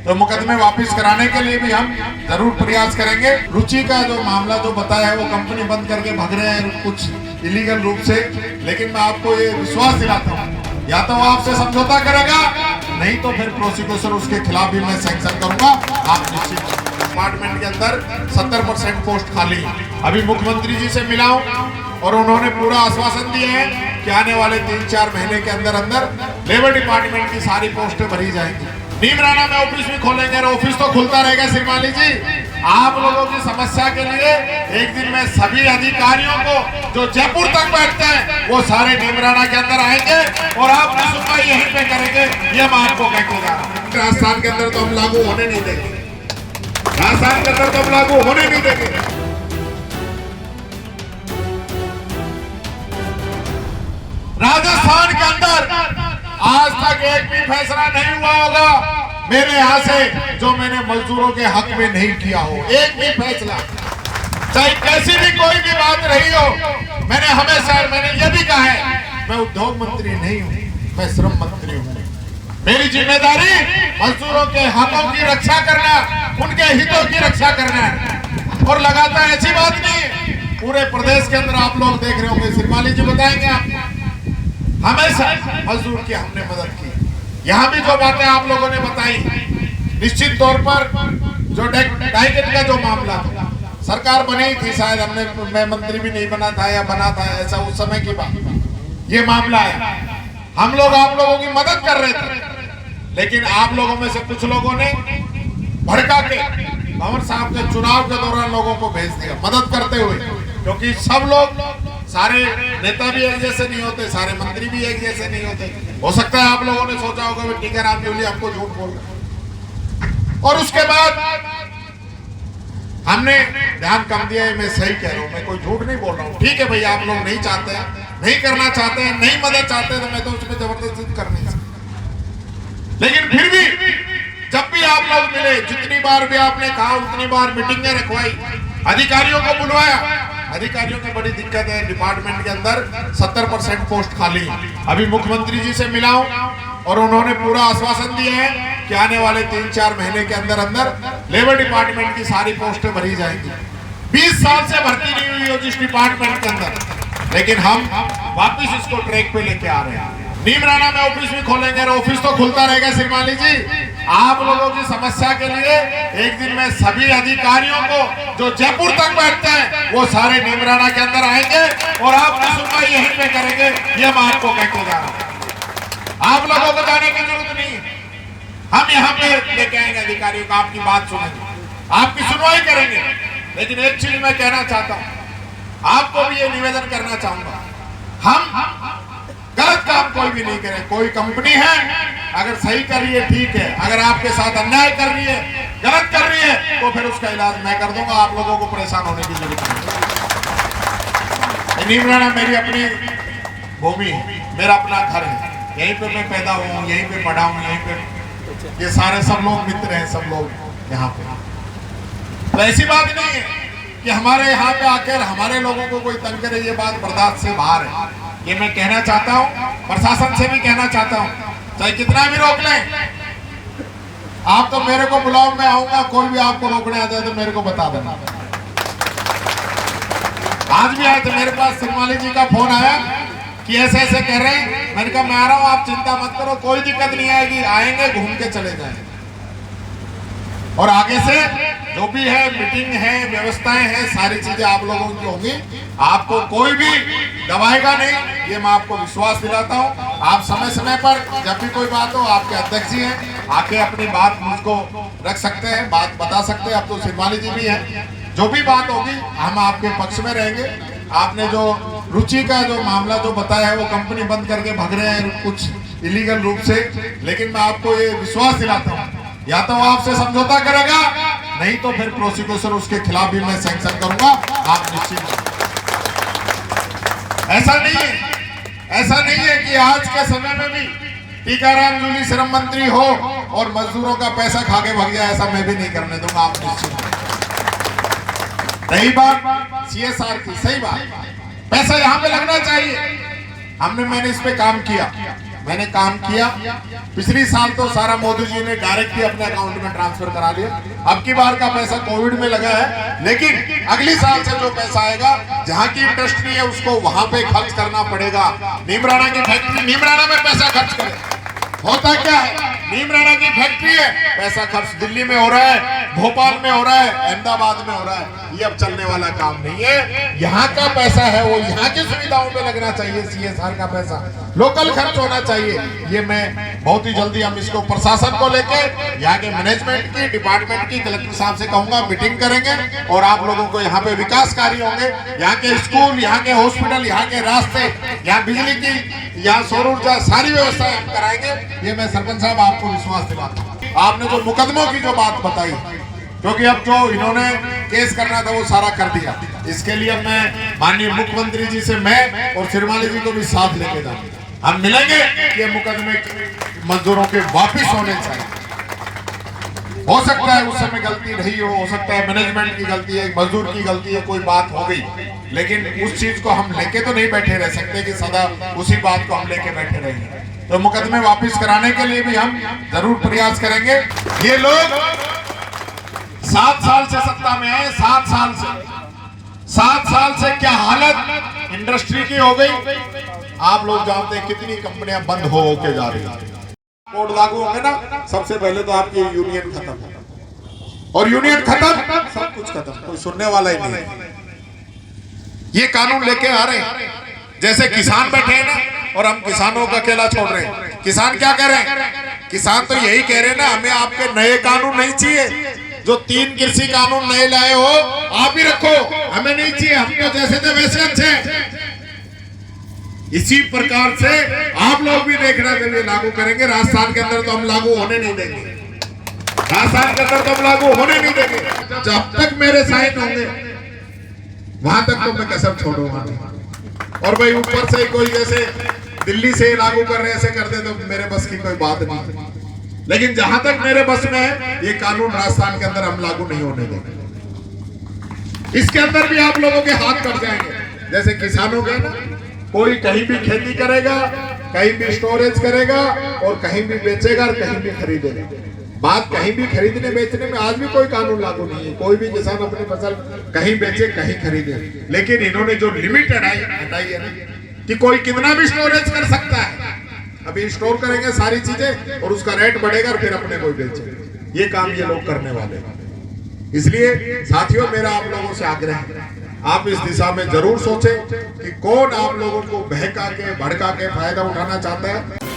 तो मुकदमे वापस कराने के लिए भी हम जरूर प्रयास करेंगे। रुचि का जो मामला जो बताया है वो कंपनी बंद करके भाग रहे हैं कुछ इलीगल रूप से, लेकिन मैं आपको ये विश्वास दिलाता हूँ या तो वो आपसे समझौता करेगा, नहीं तो फिर प्रोसिक्यूशन उसके खिलाफ भी मैं सैंक्शन करूंगा। आप निश्चित डिपार्टमेंट के अंदर 70% पोस्ट खाली। अभी मुख्यमंत्री जी से मिला हूं और उन्होंने पूरा आश्वासन दिया है कि आने वाले 3-4 महीने के अंदर अंदर लेबर डिपार्टमेंट की सारी पोस्टें भरी जाएंगी। नीमराना में ऑफिस भी खोलेंगे और ऑफिस तो खुलता रहेगा। श्रीमाली जी, आप लोगों की समस्या के लिए एक दिन में सभी अधिकारियों को जो जयपुर तक बैठते हैं वो सारे नीमराना के अंदर आएंगे और आपकी सुनवाई यहीं पे करेंगे। ये मैं आपको कह के जा रहा हूं। राजस्थान के अंदर तो हम लागू होने नहीं देंगे, राजस्थान के अंदर तो हम लागू होने नहीं देंगे। राजस्थान के अंदर आज तक एक भी फैसला नहीं हुआ होगा मेरे यहाँ से जो मैंने मजदूरों के हक में नहीं किया हो। एक भी फैसला, चाहे कैसी भी कोई भी बात रही हो, मैंने हमेशा ये भी कहा है मैं उद्योग मंत्री नहीं हूँ, मैं श्रम मंत्री हूँ। मेरी जिम्मेदारी मजदूरों के हकों की रक्षा करना, उनके हितों की रक्षा करना है। और लगातार ऐसी बात नहीं, पूरे प्रदेश के अंदर आप लोग देख रहे होंगे, श्रीमाली जी बताएंगे आपको, हमेशा मजदूर की हमने मदद की। यहाँ भी जो बातें आप लोगों ने बताई, निश्चित तौर पर जो डाइकेट का जो मामला था, सरकार बनी थी शायद, मैं मंत्री भी नहीं बना था या बना था, ऐसा उस समय की बात। ये मामला है, हम लोग आप लोगों की मदद कर रहे थे, लेकिन आप लोगों में से कुछ लोगों ने भड़का के भंवर साहब के चुनाव के दौरान लोगों को भेज दिया मदद करते हुए, क्योंकि सब लोग, सारे नेता भी एक जैसे नहीं होते, सारे मंत्री भी एक जैसे नहीं होते। हो सकता है आप लोगों ने सोचा होगा टीकाराम जूली हमको झूठ बोल रहे, और उसके बाद हमने ध्यान कम दिया है। मैं सही कह रहा हूँ, मैं कोई झूठ नहीं बोल रहा हूँ। ठीक है भैया, आप लोग नहीं चाहते हैं, नहीं करना चाहते हैं, नहीं मदद चाहते हैं, तो मैं तो उसमें जबरदस्ती कर नहीं सकता। लेकिन फिर भी जब भी आप लोग मिले, जितनी बार भी आपने कहा उतनी बार मीटिंगें रखवाई, अधिकारियों को बुलवाया। अधिकारियों की बड़ी दिक्कत है डिपार्टमेंट के अंदर, 70% पोस्ट खाली। अभी मुख्यमंत्री जी से मिला हूं और उन्होंने पूरा आश्वासन दिया है कि आने वाले 3-4 महीने के अंदर अंदर लेबर डिपार्टमेंट की सारी पोस्टें भरी जाएंगी। 20 साल से भर्ती नहीं हुई हो जिस डिपार्टमेंट के अंदर, लेकिन हम वापिस इसको ट्रैक पे लेके आ रहे हैं। नीमराना में ऑफिस भी खोलेंगे और ऑफिस तो खुलता रहेगा। श्रीमाली जी, आप लोगों की समस्या के लिए एक दिन में सभी अधिकारियों को जो जयपुर तक बैठते हैं वो सारे नीमराना के अंदर आएंगे और आपकी सुनवाई यहीं पे करेंगे। ये मैं आपको कह के जा रहा हूं। आप लोगों को जाने की जरूरत नहीं है, हम यहाँ पे लेके आएंगे अधिकारियों को, आपकी बात सुनेंगे, आपकी सुनवाई करेंगे। लेकिन एक चीज मैं कहना चाहता हूँ, आपको भी ये निवेदन करना चाहूंगा, हम गलत काम कोई भी नहीं करें। कोई कंपनी है अगर सही कर रही है ठीक है, अगर आपके साथ अन्याय कर रही है, गलत कर रही है, तो फिर उसका इलाज मैं कर दूंगा। आप लोगों को परेशान होने की जरूरत नहीं। नीमराना मेरी अपनी भूमि है, मेरा अपना घर है, यहीं पे मैं पैदा हुआ हूँ, यहीं पे पढ़ा हूँ, यहीं पे ये सारे सब लोग मित्र हैं, सब लोग यहाँ पे। तो ऐसी बात नहीं है कि हमारे यहाँ पे आकर हमारे लोगों को कोई तंग करे, ये बात बर्दाश्त से बाहर है। ये मैं कहना चाहता हूँ, प्रशासन से भी कहना चाहता हूँ, चाहे कितना भी रोक लें, आप तो मेरे को बुलाओ, मैं आऊंगा। कोई भी आपको रोकने आ जाए तो मेरे को बता देना। आज भी आए थे मेरे पास, श्रीमाली जी का फोन आया कि ऐसे ऐसे कह रहे हैं। मैंने कहा मैं आ रहा हूँ, आप चिंता मत करो, कोई दिक्कत नहीं आएगी, आएंगे घूम के चले जाएंगे। और आगे से जो भी है मीटिंग है, व्यवस्थाएं हैं, सारी चीजें आप लोगों की होंगी। आपको कोई भी दबाएगा नहीं, ये मैं आपको विश्वास दिलाता हूँ। आप समय समय पर जब भी कोई बात हो, आपके अध्यक्ष जी हैं, आके अपनी बात मुझको रख सकते हैं, बात बता सकते हैं। अब तो श्रीमाली जी भी हैं, जो भी बात होगी हम आपके पक्ष में रहेंगे। आपने जो रुचि का जो मामला जो बताया है वो कंपनी बंद करके भाग रहे हैं कुछ इलीगल रूप से, लेकिन मैं आपको ये विश्वास दिलाता हूँ या तो आपसे समझौता करेगा, नहीं तो फिर प्रोसिक्यूशन उसके खिलाफ भी मैं सैंक्शन करूंगा। आप निश्चित, ऐसा नहीं है कि आज के समय में भी टीकाराम जूली श्रम मंत्री हो और मजदूरों का पैसा खा के भाग जाए, ऐसा मैं भी नहीं करने दूंगा। आप निश्चित, रही बात CSR की, सही बात, पैसा यहाँ पे लगना चाहिए। मैंने इस पे काम किया, मैंने काम किया। पिछली साल तो सारा मोदी जी ने डायरेक्ट ही अपने अकाउंट में ट्रांसफर करा लिया। अब की बार का पैसा कोविड में लगा है, लेकिन अगली साल से जो पैसा आएगा, जहां की इंडस्ट्री है उसको वहां पे खर्च करना पड़ेगा। नीमराणा की फैक्ट्री नीमराणा में पैसा खर्च करे। होता क्या है, नीमराणा की फैक्ट्री है, पैसा खर्च दिल्ली में हो रहा है, भोपाल में हो रहा है, अहमदाबाद में हो रहा है। ये अब चलने वाला काम नहीं है। यहाँ का पैसा है वो यहाँ की सुविधाओं पे लगना चाहिए। CSR का पैसा लोकल खर्च होना चाहिए। ये मैं बहुत ही जल्दी हम इसको प्रशासन को लेके यहाँ के मैनेजमेंट की, डिपार्टमेंट की, कलेक्टर साहब से कहूंगा मीटिंग करेंगे और आप लोगों को यहाँ पे विकास कार्य होंगे। यहाँ के स्कूल, यहाँ के हॉस्पिटल, यहाँ के रास्ते, यहाँ बिजली की, यहाँ सौर ऊर्जा, सारी व्यवस्थाएं हम कराएंगे। ये मैं सरपंच साहब आपको विश्वास दिलाता हूँ। आपने जो मुकदमों की जो बात बताई, क्योंकि अब जो इन्होंने केस करना था वो सारा कर दिया। इसके लिए मैं माननीय मुख्यमंत्री जी से मैं और श्रीमाली जी को भी साथ लेके जाऊंगा। हम मिलेंगे कि मुकदमे मजदूरों के वापिस होने चाहिए। हो सकता है उस समय गलती नहीं हो सकता है मैनेजमेंट की गलती है, मजदूर की गलती है, कोई बात हो गई, लेकिन उस चीज को हम लेके तो नहीं बैठे रह सकते कि सदा उसी बात को हम लेके बैठे रहेंगे। तो मुकदमे वापस कराने के लिए भी हम जरूर प्रयास करेंगे। ये लोग 7 साल से सत्ता में है, 7 साल से क्या हालत इंडस्ट्री की हो गई। आप लोग जानते हैं कितनी कंपनियां बंद हो के जा रही है। कोड लागू होंगे ना, सबसे पहले तो आपकी यूनियन खत्म, और यूनियन खत्म सब कुछ खत्म, कोई सुनने वाला ही नहीं। ये कानून लेके आ रहे हैं, जैसे किसान बैठे हैं ना, और हम किसानों का अकेला छोड़ रहे हैं। किसान क्या कह रहे हैं? किसान तो यही कह रहे हैं ना, हमें आपके नए कानून नहीं चाहिए। जो 3 कृषि कानून नए लाए हो आप ही रखो, हमें नहीं चाहिए, हम तो जैसे थे वैसे अच्छे। इसी प्रकार से आप लोग भी देखना चाहिए, लागू करेंगे। राजस्थान के अंदर तो हम लागू होने नहीं देंगे, राजस्थान के अंदर तो हम लागू होने नहीं देंगे। जब तक मेरे साइन होंगे वहां तक तो मैं कसम छोड़ूंगा नहीं। और भाई ऊपर से कोई जैसे दिल्ली से लागू कर रहे ऐसे कर दे तो मेरे बस की कोई बात नहीं, लेकिन जहां तक मेरे बस में है ये कानून राजस्थान के अंदर हम लागू नहीं होने देंगे। इसके अंदर भी आप लोगों के हाथ कट जाएंगे। जैसे किसानों के ना, कोई कहीं भी खेती करेगा, कहीं भी स्टोरेज करेगा, और कहीं भी बेचेगा और कहीं भी खरीदेगा। बात कहीं भी खरीदने बेचने में आज भी कोई कानून लागू नहीं है। कोई भी किसान अपनी फसल कहीं बेचे कहीं खरीदे, लेकिन इन्होंने जो लिमिट हटाई है ना कि कोई कितना भी स्टोरेज कर सकता है। अभी स्टोर करेंगे सारी चीजें और उसका रेट बढ़ेगा और फिर अपने को बेचेंगे। ये काम ये लोग करने वाले हैं। इसलिए साथियों, मेरा आप लोगों से आग्रह है, आप इस दिशा में जरूर सोचें कि कौन आप लोगों को बहका के भड़का के फायदा उठाना चाहता है।